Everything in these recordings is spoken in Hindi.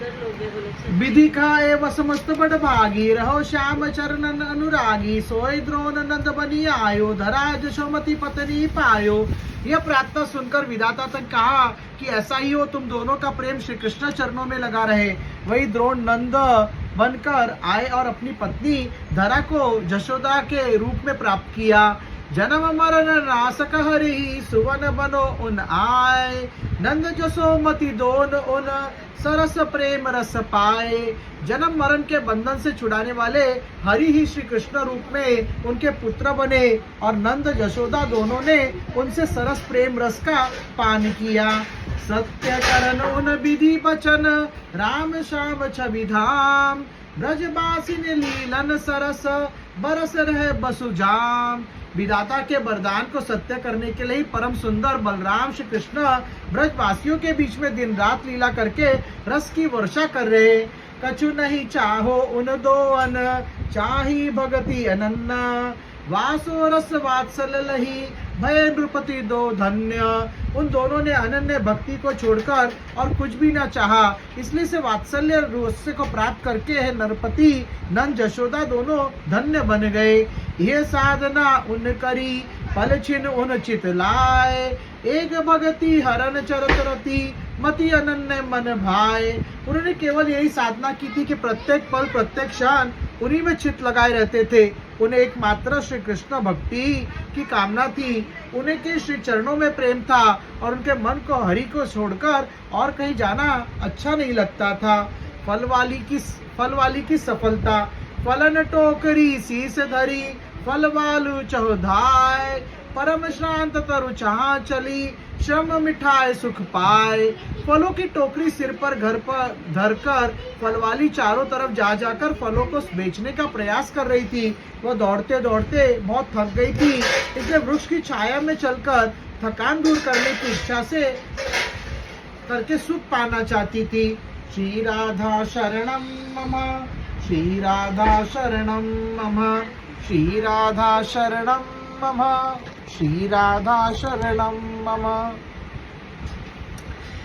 विधि खाए व समस्त बड़ भागी, रहो श्याम चरणन अनुरागी, सोई द्रोण नंद बनी आयो, धरा जशोमती पत्नी पायो। यह प्रार्थना सुनकर विधाता तक कहा कि ऐसा ही हो, तुम दोनों का प्रेम श्री कृष्ण चरणों में लगा रहे। वही द्रोण नंद बनकर आए और अपनी पत्नी धरा को जशोदा के रूप में प्राप्त किया। जन्म मरण नासक हरि, सुवन बनो उन आए, नंद जसोमती दोन उन सरस प्रेम रस पाए। जन्म मरण के बंधन से छुड़ाने वाले हरि ही श्री कृष्ण रूप में उनके पुत्र बने और नंद जशोदा दोनों ने उनसे सरस प्रेम रस का पान किया। सत्य करण उन विधि बचन, राम श्याम छवि धाम, ब्रजवासी ने लीलन सरस, बरस रहे बसुजाम। विधाता के वरदान को सत्य करने के लिए परम सुंदर बलराम श्री कृष्ण ब्रजवासियों के बीच में दिन रात लीला करके रस की वर्षा कर रहे। कछु नहीं चाहो उन दो अन, चाही भगति अनन्ना, वासो रस वात्सल लही, भय नृपति दो धन्य। उन दोनों ने अनन्य भक्ति को छोड़कर और कुछ भी न चाहा, इसलिए से वात्सल्य रस को प्राप्त करके है नरपति नंद जशोदा दोनों धन्य बन गए। यह साधना उन करी, फल छिन उन चित लाए, एक भगति हरण चरत रति, मति अनन्य मन भाए। उन्होंने केवल यही साधना की थी कि प्रत्येक पल प्रत्येक क्षण उन्हीं में चित लगाए रहते थे। उन्हें एकमात्र श्री कृष्ण भक्ति की कामना थी, उन्हें के श्री चरणों में प्रेम था और उनके मन को हरि को छोड़कर और कहीं जाना अच्छा नहीं लगता था। फल वाली की सफलता, फलन टोकरी शीस धरी, फल वालु चौधाय, परम श्रांत तरु चाह चली, श्रम मिठाए सुख पाए। फलों की टोकरी सिर पर घर पर धरकर फलवाली चारों तरफ जा जाकर फलों को बेचने का प्रयास कर रही थी। वह दौड़ते दौड़ते बहुत थक गई थी, इसलिए वृक्ष की छाया में चलकर थकान दूर करने की इच्छा से करके सुख पाना चाहती थी। श्री राधा शरणम मम, श्री राधा शरणम मम, श्री राधा शरणम मम, श्री राधा शरणम मम।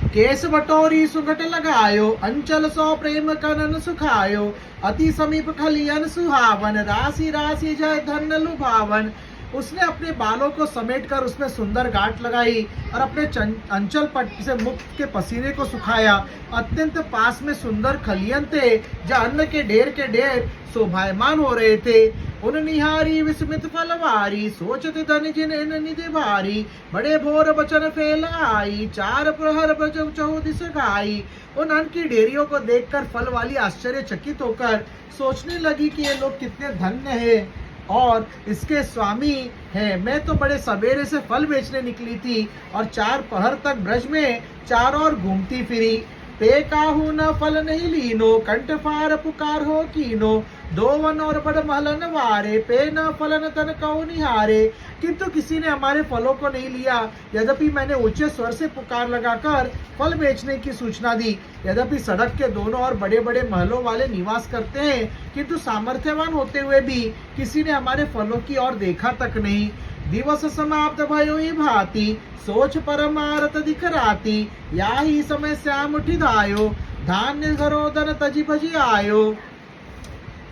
केस बटोरी सुगट लगायो, अंचल सो प्रेम कनन सुखायो, अति समीप खलियन सुहावन, राशि राशि जय धन लुभावन। उसने अपने बालों को समेटकर उसमें सुंदर गांठ लगाई और अपने अंचल पट से मुख के पसीने को सुखाया। अत्यंत पास में सुंदर खलियन थे जहाँ अन्न के ढेर शोभायमान हो रहे थे। उन निहारी विस्मित फलवारी, सोचते धन जिन निधि भारी, बड़े भोर बचन फेल आई, चार प्रहर बज चहु दिस गाई। उन अन्न की ढेरियों को देखकर फल वाली आश्चर्यचकित होकर सोचने लगी कि ये लोग कितने धन्य हैं और इसके स्वामी है। मैं तो बड़े सवेरे से फल बेचने निकली थी और 4 पहर तक ब्रज में चारों ओर घूमती फिरी। पे काहू न फल नहीं लीनो, कंठ फार पुकार हो कीनो, दो वन और बड़ महलन वारे, पे न फलन तन कहो निहारे। किंतु किसी ने हमारे फलों को नहीं लिया। यद्यपि मैंने ऊंचे स्वर से पुकार लगाकर फल बेचने की सूचना दी। यद्यपि सड़क के दोनों ओर बड़े बड़े महलों वाले निवास करते हैं, किंतु सामर्थ्यवान होते हुए भी किसी ने हमारे फलों की ओर देखा तक नहीं। दिवस समाप्त भयो ही भांति, सोच परमारत दिख राती, या ही समय श्याम उठी धायो, धान्य घरोदन तजी भजी आयो।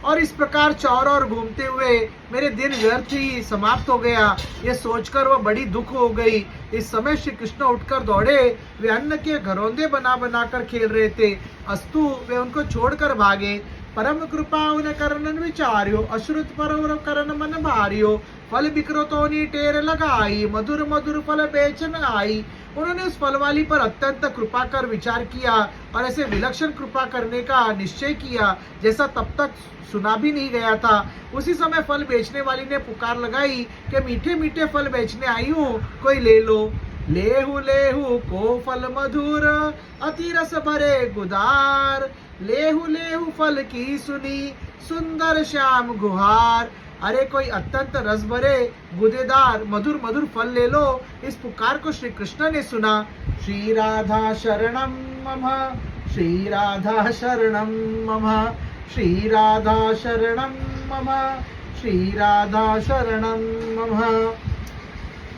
और इस प्रकार चारों ओर घूमते हुए मेरे दिन व्यर्थ ही समाप्त हो गया। ये सोचकर वह बड़ी दुख हो गई। इस समय श्री कृष्ण उठकर दौड़े। वे अन्न के घरौंदे बना बनाकर खेल रहे थे, अस्तु वे उनको छोड़कर भागे। परम कृपा उन करन विचार्यो, अश्रुत पर करन मन भारियो, फल बिक्रो तो नी टेर लगाई, मधुर मधुर फल बेचन आई। उन्होंने उस फल वाली पर अत्यंत कृपा कर विचार किया और ऐसे विलक्षण कृपा करने का निश्चय किया जैसा तब तक सुना भी नहीं गया था। उसी समय फल बेचने वाली ने पुकार लगाई कि मीठे मीठे फल बेचने आई हूँ, कोई ले लो। लेहू लेहू को फल मधुर, अति रस भरे गुदार, लेहू लेहू फल की सुनी, सुंदर श्याम गुहार। अरे कोई अत्यंत रस भरे गुदेदार मधुर मधुर फल ले लो। इस पुकार को श्री कृष्ण ने सुना। श्री राधा शरणम मम, श्री राधा शरणम मम, श्री राधा शरणम मम, श्री राधा शरणम मम।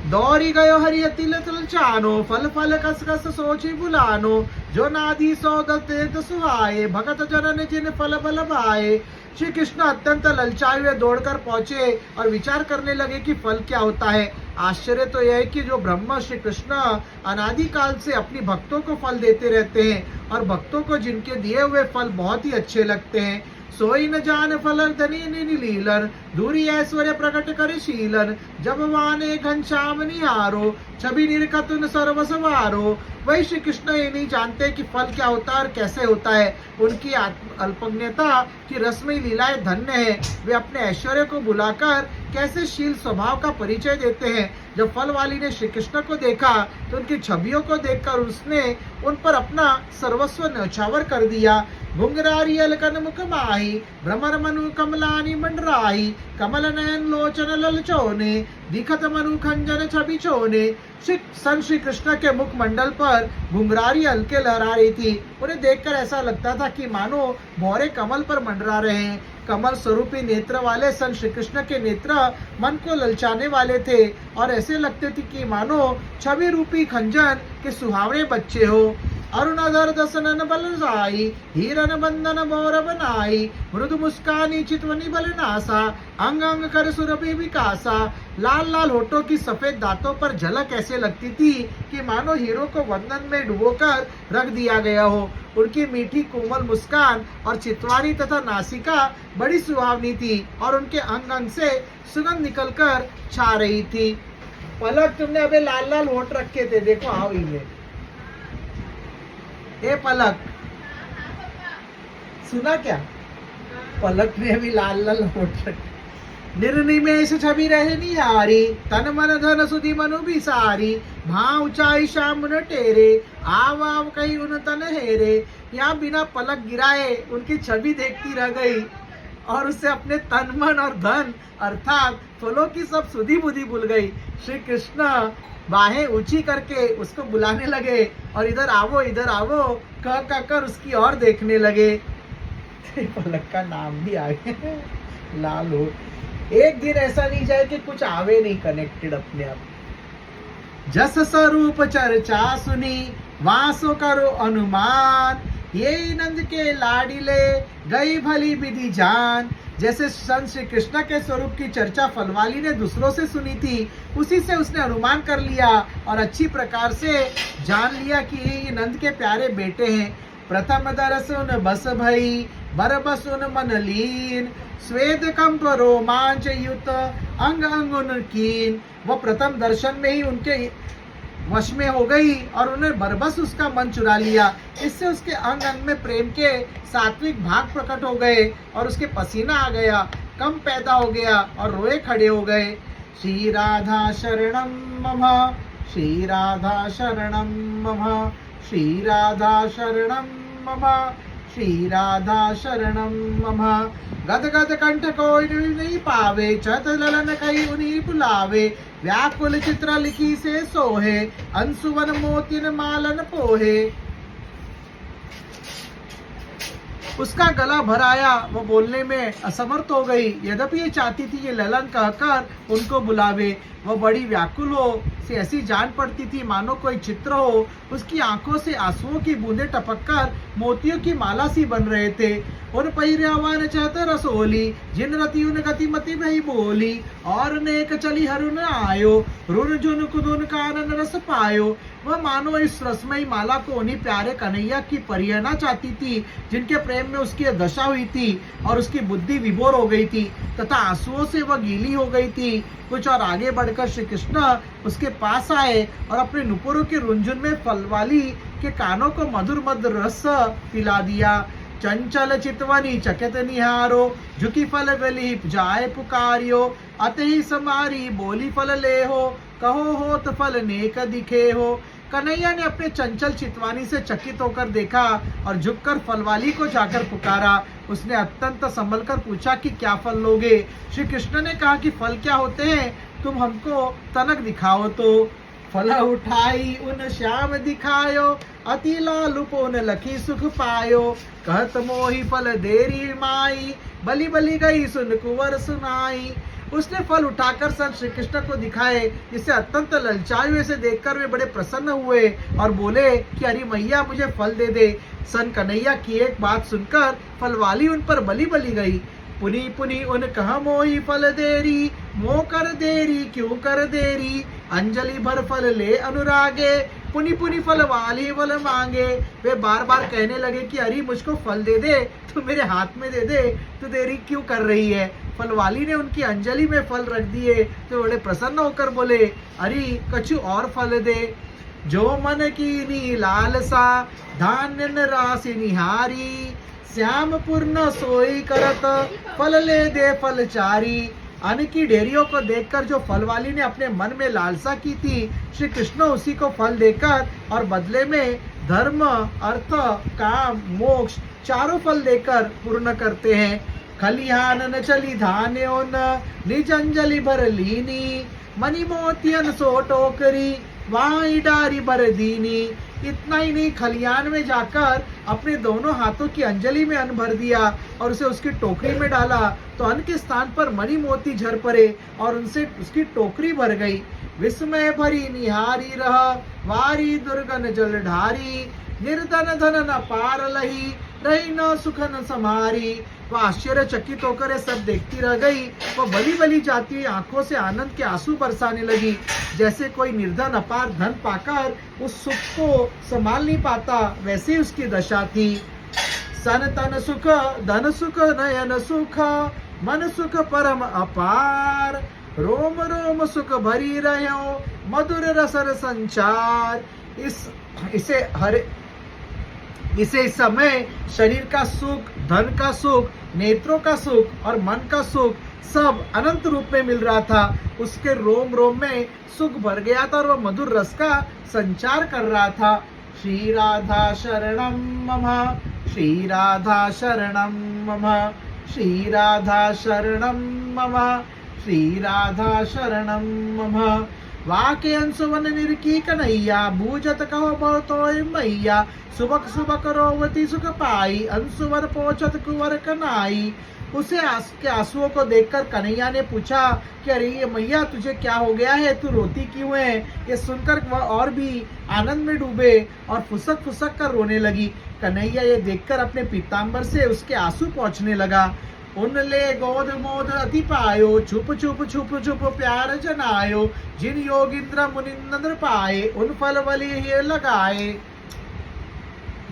दौरी गयो हरि तिल तिल चानो, फल फल कस कस सोची बुलानो, जो नादी सौदत देत सुहाए, भगत जनन जिन फल बल भाए। श्री कृष्ण अत्यंत ललचाए हुए दौड़कर पहुंचे और विचार करने लगे कि फल क्या होता है। आश्चर्य तो यह है कि जो ब्रह्मा श्री कृष्ण अनादिकाल से अपनी भक्तों को फल देते रहते हैं और भक्तों को जिनके दिए हुए फल बहुत ही अच्छे लगते हैं, सोई न जान फल धनी नीलन, दूरी ऐश्वर्य प्रकट कर शीलन, जब वाने घनश्याम निहारो, छवि निरखतुन सर्व सवारो। वही श्री कृष्ण ये नहीं जानते कि फल क्या होता है और कैसे होता है। उनकी अल्पज्ञता की रसमयी लीलाएं धन्य है। वे अपने ऐश्वर्य को बुलाकर कैसे शील स्वभाव का परिचय देते हैं। जब फल वाली ने श्री कृष्ण को देखा तो उनकी छवियों को देखकर उसने उन पर अपना सर्वस्व न्यौछावर कर दिया। घुंघरारी अलकन मुख माही, भ्रमर मनु कमलानी मंडराही, कमल नयन लोचन ललचोने, दिखत मनु खंजन छवि चोने। श्री कृष्ण के मुख मंडल पर घुंघरारी हल्के लहरा रही थी। उन्हें देखकर ऐसा लगता था कि मानो भौरे कमल पर मंडरा रहे हैं। कमल स्वरूपी नेत्र वाले सन श्री कृष्ण के नेत्र मन को ललचाने वाले थे और ऐसे लगते थे कि मानो छवि रूपी खंजन के सुहावने बच्चे हो। अरुणधर दसनन बल जाई, हीरन बंदन बौर बनाई, मृदु मुस्कानी चितवनी बल नासा, अंग अंग कर सुरभि विकासा। लाल लाल होठों की सफेद दांतों पर झलक ऐसे लगती थी कि मानो हीरो को वंदन में डुबोकर रख दिया गया हो। उनकी मीठी कोमल मुस्कान और चितवानी तथा नासिका बड़ी सुहावनी थी और उनके अंग अंग से सुगंध निकलकर छा रही थी। पलक, तुमने अबे लाल लाल होठ रखे थे, देखो आओ ये। ए पलक, सुना क्या? पलक ने भी लाल लाल होठ रखे। निर्निमेष छवि रहे निहारी, तन मन धन सुधि मनु बिसारी, भाव ऊंचाई श्याम न टेरे, आव आव कही उन तन हेरे। यहाँ बिना पलक गिराए उनकी छवि देखती रह गई और उससे अपने तन मन और धन अर्थात फलों की सब सुधि बुद्धि भूल गई। श्री कृष्ण बाहें ऊंची करके उसको बुलाने लगे और इधर आवो कह कर उसकी ओर देखने लगे। पलक का नाम भी आ गया, लाल हो। एक दिन ऐसा नहीं जाए कि कुछ आवे नहीं कनेक्टेड अपने आप। जस स्वरूप चर्चा सुनी, वासो करो अनुमान, ये नंद के लाडिले गई भली विधि जान। जैसे संत श्री कृष्ण के स्वरूप की चर्चा फलवाली ने दूसरों से सुनी थी, उसी से उसने अनुमान कर लिया और अच्छी प्रकार से जान लिया कि ये नंद के प्यारे बेटे हैं। प्रथम दरसुन बस भई, बरबसुन मन लीन, स्वेद कंप रोमांच युत अंग अंगुन कीन। वो प्रथम दर्शन में ही उनके वश में हो गई और उन्हें बरबस उसका मन चुरा लिया। इससे उसके अंग अंग में प्रेम के सात्विक भाग प्रकट हो गए और उसके पसीना आ गया, कम पैदा हो गया और रोए खड़े हो गए। श्री राधा शरणम मम, श्री राधा शरणम मम, श्री राधा शरणम मम, श्री राधा शरणम मम। गद गद कंठ कोई नहीं पावे, चत ललन कई उन्हीं बुलावे। व्याकुल चित्र लिखी से सोहे, अंशुवन मोतिन मालन पोहे। उसका गला भर आया, वो बोलने में असमर्थ हो गई। यद्यपि ये चाहती थी ये ललन कहकर उनको बुलावे। वो बड़ी व्याकुल हो से ऐसी जान पड़ती थी मानो कोई चित्र हो। उसकी आंखों से आंसुओं की बूंदें टपककर मोतियों की माला सी बन रहे थे। उन पहिरवान चहत रसोली, जिन रति उन गतिमति भई बोली, और नेक चली हरुन आयो, रुन जुन कुदुन कानन रस पायो। वह मानो इस रसमयी माला को उन्हीं प्यारे कन्हैया की परिहना चाहती थी जिनके प्रेम में उसकी दशा हुई थी और उसकी बुद्धि विभोर हो गई थी तथा आंसुओं से वह गीली हो गई थी। कुछ और आगे बढ़कर श्री कृष्ण उसके पास आए और अपने नुपुरों के रुंझुन में फलवाली के कानों को मधुर मधुर रस पिला दिया। चंचल चितवनी चकित निहारो, झुकी फल गली जाए पुकारियो, अत ही समारी बोली फल ले हो, कहो होत फल नेक दिखे हो। कन्हैया ने अपने चंचल चितवानी से चकित होकर देखा और झुककर फलवाली को जाकर पुकारा। उसने अत्यंत संभल कर पूछा कि क्या फल लोगे। श्री कृष्ण ने कहा कि फल क्या होते हैं, तुम हमको तनक दिखाओ तो। फल उठाई उन श्याम दिखायो, अति लालु पोन लखी सुख पायो। कहत मोहि फल देरी माई, बलि बलि गई सुन कुंवर सुनाई। उसने फल उठाकर सन श्री कृष्ण को दिखाए, जिसे अत्यंत ललचाए हुए से देखकर वे बड़े प्रसन्न हुए और बोले कि अरे मैया मुझे फल दे दे। सन कन्हैया की एक बात सुनकर फलवाली उन पर बली बली गई। पुनी पुनी उन कहा मोही फल देरी, मोह कर देरी क्यों कर देरी, अंजलि भर फल ले अनुरागे, पुनी पुनी फल वाली फल मांगे। वे बार बार कहने लगे कि अरे मुझको फल दे दे, तू मेरे हाथ में दे दे, तू देरी क्यों कर रही है। फलवाली ने उनकी अंजलि में फल रख दिए तो बड़े प्रसन्न होकर बोले अरे कछु और फल दे। जो मन की नी लालसा, धान्य न राशि निहारी, श्याम पूर्ण सोई करत, फल ले दे फल चारी। अन्न की ढेरियों को देखकर जो फलवाली ने अपने मन में लालसा की थी, श्री कृष्ण उसी को फल देकर और बदले में धर्म, अर्थ, काम, मोक्ष चारों फल देकर पूर्ण करते हैं। खलिहान न चली धान्योन, निज अंजलि भर लीनी, मणि मोतियन सो टोकरी, वाई डारी भर दीनी। इतना ही नहीं, खलियान में जाकर अपने दोनों हाथों की अंजलि में अन्न भर दिया और उसे उसकी टोकरी में डाला तो अन्न के स्थान पर मणि मोती झर पड़े और उनसे उसकी टोकरी भर गई। विस्मय भरी निहारी रह, वारी दुर्गन जल ढारी, निर्धन धन न पार लही, रही न सुख न समारी। वह आश्चर्यचकित होकर सब देखती रह गई। वह बली बली जाती हुई आंखों से आनंद के आंसू बरसाने लगी, जैसे कोई निर्धन अपार धन पाकर उस सुख को संभाल नहीं पाता, वैसे ही उसकी दशा थी। सन तन सुख, धन सुख, नयन सुख, मन सुख परम अपार, रोम रोम सुख भरी रहो, मधुर रसर संचार। इसे इस समय शरीर का सुख, धन का सुख, नेत्रों का सुख और मन का सुख सब अनंत रूप में मिल रहा था। उसके रोम रोम में सुख भर गया था और वह मधुर रस का संचार कर रहा था। श्री राधा शरणम मम, श्री राधा शरणम मम, श्री राधा शरणम मम, श्री राधा शरणम मम। वाके अंशुवन निरकी कन्हैया, भूजत कहो बहुतोय मैया, सुबक सुबक रोवती सुख पाई, अंशुवर पोछत कुंवर कनाई। उसे के आंसुओं को देखकर कन्हैया ने पूछा कि अरे ये मैया तुझे क्या हो गया है, तू रोती क्यों है। ये सुनकर वह और भी आनंद में डूबे और फुसक फुसक कर रोने लगी। कन्हैया ये देखकर अपने पीताम्बर से उसके आंसू पोंछने लगा। उन ले गोद मोद अति पायो, छुप छुप छुप छुप प्यार जनायो, जिन योगिंद्र मुनिंद्र पाए, उन फल वली ये लगाए।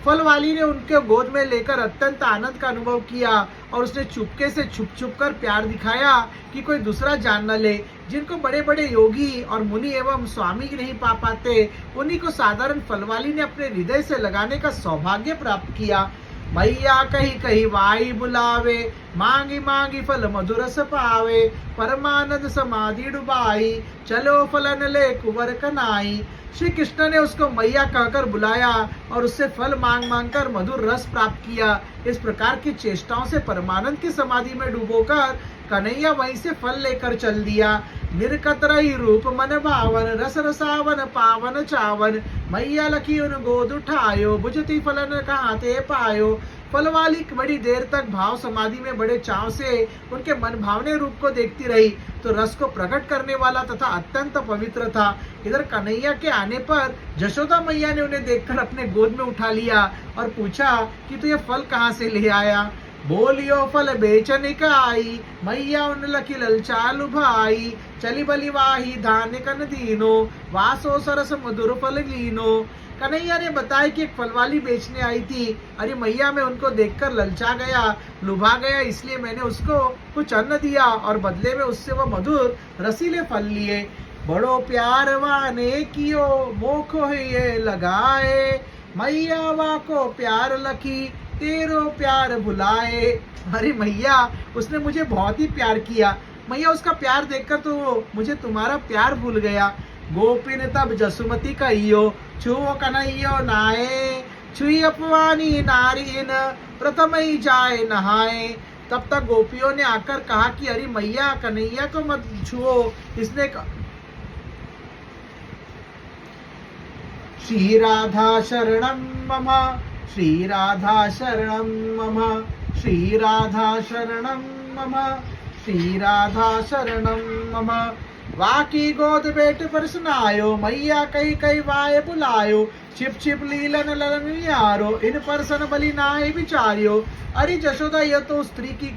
फलवाली ने उनके गोद में लेकर अत्यंत आनंद का अनुभव किया और उसने चुपके से छुप छुप कर प्यार दिखाया कि कोई दूसरा जान न ले। जिनको बड़े बड़े योगी और मुनि एवं स्वामी नहीं पा पाते, उन्हीं को साधारण फलवाली ने अपने हृदय से लगाने का सौभाग्य प्राप्त किया। मैया कही कही वाई बुलावे, मांगी मांगी फल मधुरस पावे, परमानंद समाधि डुबाई, चलो फलन ले कुंवर कनाई। श्री कृष्ण ने उसको मैया कहकर बुलाया और उससे फल मांग मांग कर मधुर रस प्राप्त किया। इस प्रकार की चेष्टाओं से परमानंद की समाधि में डूबोकर कन्हैया वहीं से फल लेकर चल दिया। निर्कत रही रूप मन भावन, रस रसावन पावन चावन, मैया लखी उन गोद उठायो, बुझती फलन कहाँ ते पायो। फलवाली बड़ी देर तक भाव समाधि में बड़े चाव से उनके मन भावने रूप को देखती रही, तो रस को प्रकट करने वाला तथा अत्यंत पवित्र था। इधर कन्हैया के आने पर जशोदा मैया ने उन्हें देखकर अपने गोद में उठा लिया और पूछा कि तू ये फल कहाँ से ले आया। बोलियो फल बेचने का आई, मैया उन लखी ललचालु भाई, चली बली वाही धान्य कन दीनो, वासो सरस मधुर फल लीनो। कन्हैया ने बताया कि एक फलवाली बेचने आई थी। अरे मैया, मैं उनको देखकर ललचा गया, लुभा गया, इसलिए मैंने उसको कुछ अन्न दिया और बदले में उससे वह मधुर रसीले फल लिए। बड़ो प्यार वाने कियो, मोखो ये लगाए, मैया वा को प्यार लखी, तेरो प्यार भुलाए। अरे मैया, उसने मुझे बहुत ही प्यार किया। मैया, उसका प्यार देखकर तो मुझे तुम्हारा प्यार भूल गया। गोपिन तब जसुमती कहियो, छुओ कन्हैयो नाये, छुई अपवानी नारीन, प्रथम ही जाए नहाए। तब तक गोपियों ने आकर कहा कि अरे मैया, कन्हैया को मत छुओ। इसने श्री राधा शरणम मम, श्री राधा शरणम मम, श्री राधा शरणम मम, श्री राधा शरणम मम। वाकी गोद बेट पर सुनायो, मैया कई कई वाय बुलायो, छिप छिप लीलन ललन यारो, इन परसन बलि नाय विचार्यो। अरे जशोदा, यह तो स्त्री की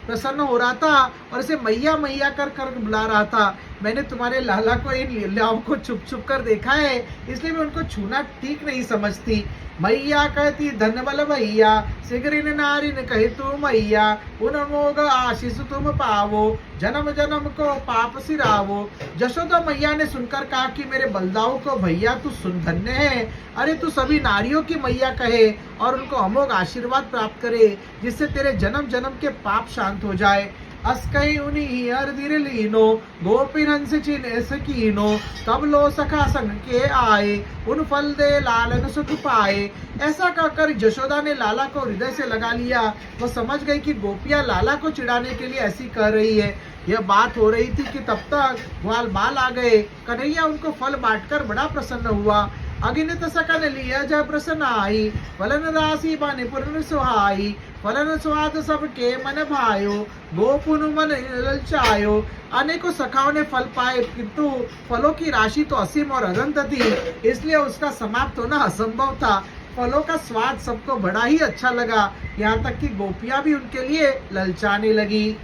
प्रसन्न हो रहा था और इसे मैया मैया कर कर बुला रहा था। मैंने तुम्हारे लाला को इन लीलाओं को छुप छुप कर देखा है, इसलिए मैं उनको छूना ठीक नहीं समझती। मैया कहती धन बल भैया, सिगरिन नारिन कहे तू मैया, उन मोग आशीष तुम पावो, जन्म जन्म को पाप सिरावो। जशोदा मैया ने सुनकर कहा कि मेरे बलदाऊ को भैया तू सुन धन्य है। अरे तू सभी नारियों की मैया कहे और उनको अमोघ आशीर्वाद प्राप्त करे, जिससे तेरे जन्म जन्म के पाप शांत हो जाए। अस्कई उन्हीं हरदिर लीनो, गोपी हंस चिन्ह सकीनो, तब लो सखा संग के आए, उन फल दे लालन सुख पाए। ऐसा कहकर यशोदा ने लाला को हृदय से लगा लिया। वो समझ गई कि गोपियां लाला को चिढ़ाने के लिए ऐसी कर रही है। यह बात हो रही थी कि तब तक ग्वाल बाल आ गए। कन्हैया उनको फल बांटकर बड़ा प्रसन्न हुआ। अगिनत सकल लिया जय प्रसन्न आई, फलन राशि बन पूर्ण सुहाई, फलन स्वाद सबके मन भायो, गोपुन मन ललचायो। अनेकों सखाओं ने फल पाए, किंतु फलों की राशि तो असीम और अनंत थी, इसलिए उसका समाप्त होना असंभव था। फलों का स्वाद सबको बड़ा ही अच्छा लगा, यहाँ तक कि गोपियां भी उनके लिए ललचाने लगी।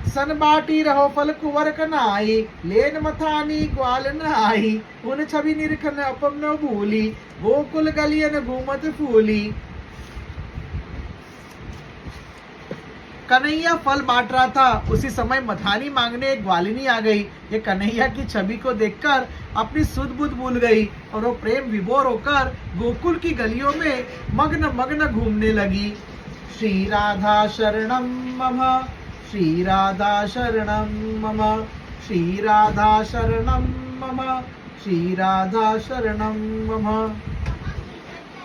सन बाटी रहो फल कुंवर कनाई, लेन मथानी ग्वाल नहाई, उन छवि निरखन अपम न भूली, गोकुल गलियन घूमत फूली। कन्हैया फल बांट रहा था, उसी समय मथानी मांगने एक ग्वालिनी आ गई। ये कन्हैया की छवि को देखकर अपनी सुध बुध भूल गई और वो प्रेम विभोर होकर गोकुल की गलियों में मग्न मग्न घूमने लगी। श्री राधा शरणम मम, श्री राधा शरणम मम, श्री राधा शरणम मम, श्री राधा शरणम मम।